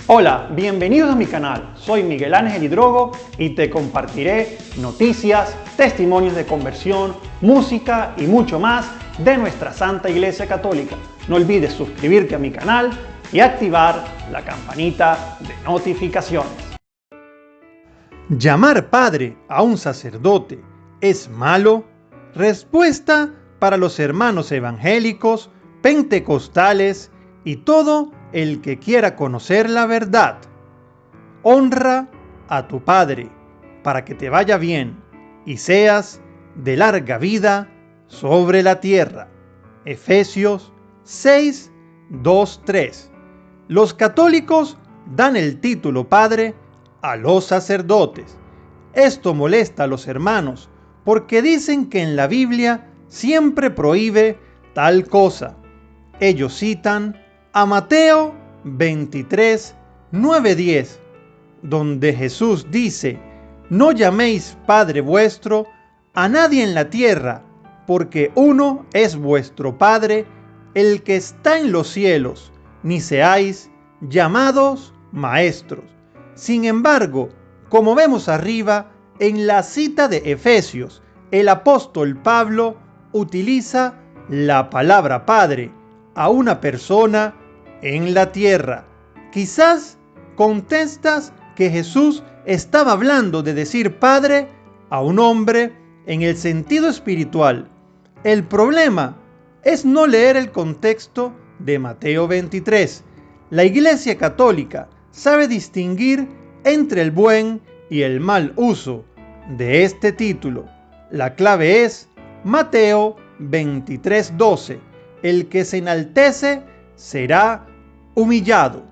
Hola, bienvenidos a mi canal. Soy Miguel Ángel Hidrogo y te compartiré noticias, testimonios de conversión, música y mucho más de nuestra Santa Iglesia Católica. No olvides suscribirte a mi canal y activar la campanita de notificaciones. ¿Llamar padre a un sacerdote es malo? Respuesta para los hermanos evangélicos, pentecostales y todo el que quiera conocer la verdad. Honra a tu padre para que te vaya bien y seas de larga vida sobre la tierra. Efesios 6, 2, 3. Los católicos dan el título padre a los sacerdotes. Esto molesta a los hermanos porque dicen que en la Biblia siempre prohíbe tal cosa. Ellos citan a Mateo 23, 9, 10, donde Jesús dice: no llaméis Padre vuestro a nadie en la tierra, porque uno es vuestro Padre, el que está en los cielos, ni seáis llamados maestros. Sin embargo, como vemos arriba, en la cita de Efesios, el apóstol Pablo utiliza la palabra Padre a una persona en la tierra. Quizás contestas que Jesús estaba hablando de decir Padre a un hombre en el sentido espiritual. El problema es no leer el contexto de Mateo 23. La Iglesia Católica sabe distinguir entre el buen y el mal uso de este título. La clave es Mateo 23:12. El que se enaltece será humillado.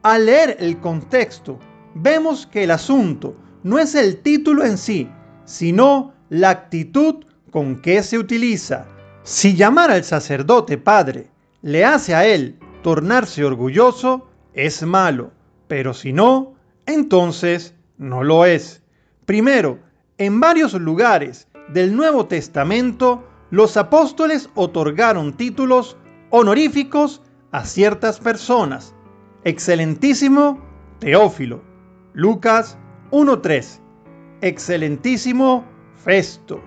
Al leer el contexto, vemos que el asunto no es el título en sí, sino la actitud con que se utiliza. Si llamar al sacerdote padre le hace a él tornarse orgulloso, es malo, pero si no, entonces no lo es. Primero, en varios lugares del Nuevo Testamento, los apóstoles otorgaron títulos honoríficos a ciertas personas. Excelentísimo Teófilo, Lucas 1:3. Excelentísimo Festo,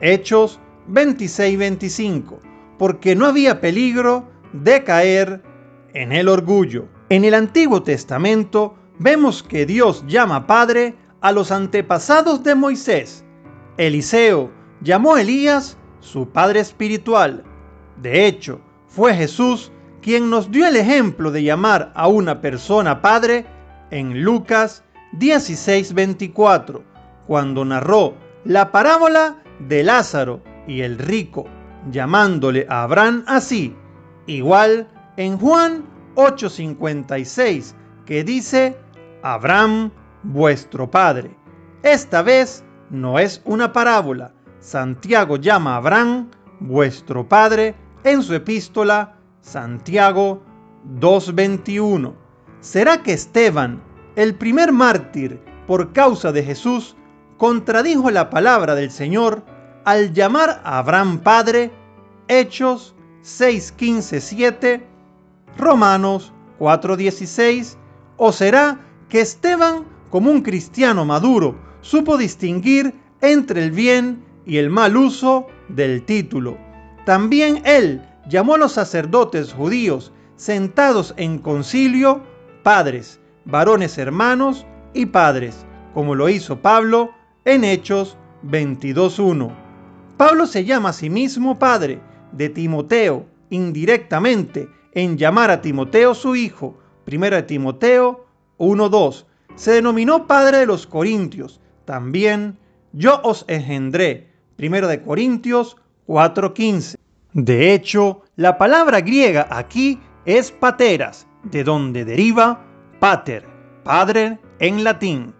Hechos 26:25, porque no había peligro de caer en el orgullo. En el Antiguo Testamento vemos que Dios llama padre a los antepasados de Moisés. Eliseo llamó a Elías su padre espiritual. De hecho, fue Jesús quien nos dio el ejemplo de llamar a una persona padre en Lucas 16:24, cuando narró la parábola de Lázaro y el rico, llamándole a Abraham así. Igual en Juan 8:56, que dice: Abraham, vuestro padre. Esta vez no es una parábola. Santiago llama a Abraham vuestro padre en su epístola Santiago 2:21. ¿Será que Esteban, el primer mártir por causa de Jesús, contradijo la palabra del Señor al llamar a Abraham padre? Hechos 6:15-7, Romanos 4:16. ¿O será que Esteban, como un cristiano maduro, supo distinguir entre el bien y el mal uso del título? También él llamó a los sacerdotes judíos sentados en concilio padres, varones hermanos y padres, como lo hizo Pablo en Hechos 22:1. Pablo se llama a sí mismo padre de Timoteo indirectamente en llamar a Timoteo su hijo. 1 Timoteo 1:2. Se denominó padre de los corintios. También yo os engendré. 1 Corintios 4:15. De hecho, la palabra griega aquí es pateras, de donde deriva pater, padre en latín.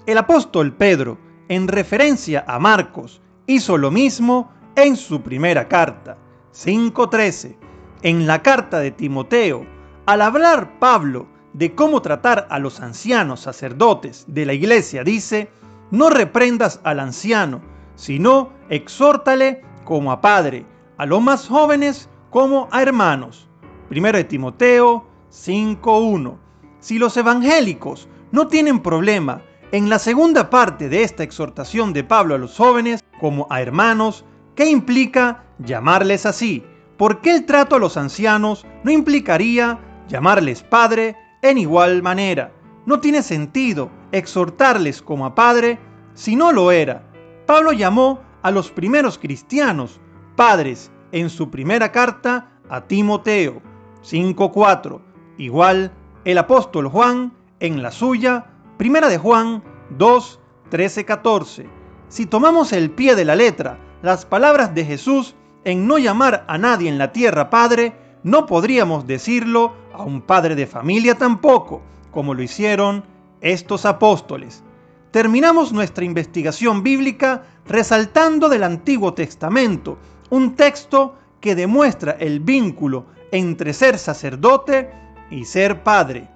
El apóstol Pedro, en referencia a Marcos, hizo lo mismo en su primera carta, 5:13. En la carta de Timoteo, al hablar Pablo de cómo tratar a los ancianos sacerdotes de la iglesia, dice: no reprendas al anciano, sino exhórtale como a padre, a los más jóvenes como a hermanos. 1 Timoteo 5:1. Si los evangélicos no tienen problema en la segunda parte de esta exhortación de Pablo a los jóvenes como a hermanos, ¿qué implica llamarles así? ¿Por qué el trato a los ancianos no implicaría llamarles padre en igual manera? No tiene sentido exhortarles como a padre si no lo era. Pablo llamó a los primeros cristianos padres en su primera carta a Timoteo 5:4. Igual el apóstol Juan en la suya, primera de Juan 2:13-14. Si tomamos el pie de la letra las palabras de Jesús en no llamar a nadie en la tierra padre, no podríamos decirlo a un padre de familia tampoco, como lo hicieron estos apóstoles. Terminamos nuestra investigación bíblica resaltando del Antiguo Testamento un texto que demuestra el vínculo entre ser sacerdote y ser padre.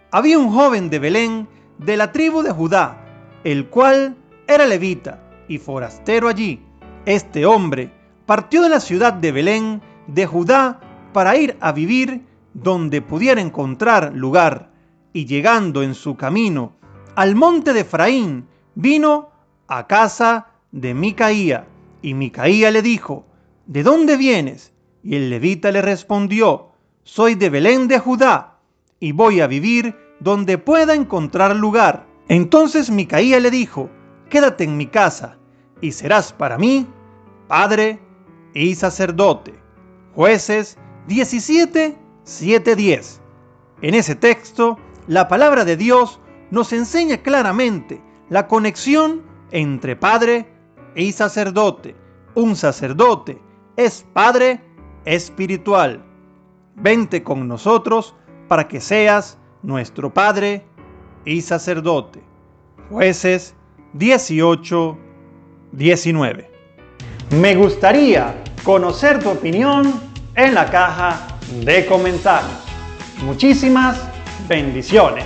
Había un joven de Belén, de la tribu de Judá, el cual era levita y forastero allí. Este hombre partió de la ciudad de Belén, de Judá, para ir a vivir donde pudiera encontrar lugar, y llegando en su camino al monte de Efraín, vino a casa de Micaía, y Micaía le dijo: ¿de dónde vienes? Y el levita le respondió: soy de Belén de Judá, y voy a vivir donde pueda encontrar lugar. Entonces Micaía le dijo: quédate en mi casa, y serás para mí padre y sacerdote. Jueces 17, 7-10. En ese texto, la palabra de Dios nos enseña claramente la conexión entre padre y sacerdote. Un sacerdote es padre espiritual. Vente con nosotros para que seas nuestro padre y sacerdote. Jueces 18, 19. Me gustaría conocer tu opinión en la caja de comentarios. Muchísimas bendiciones.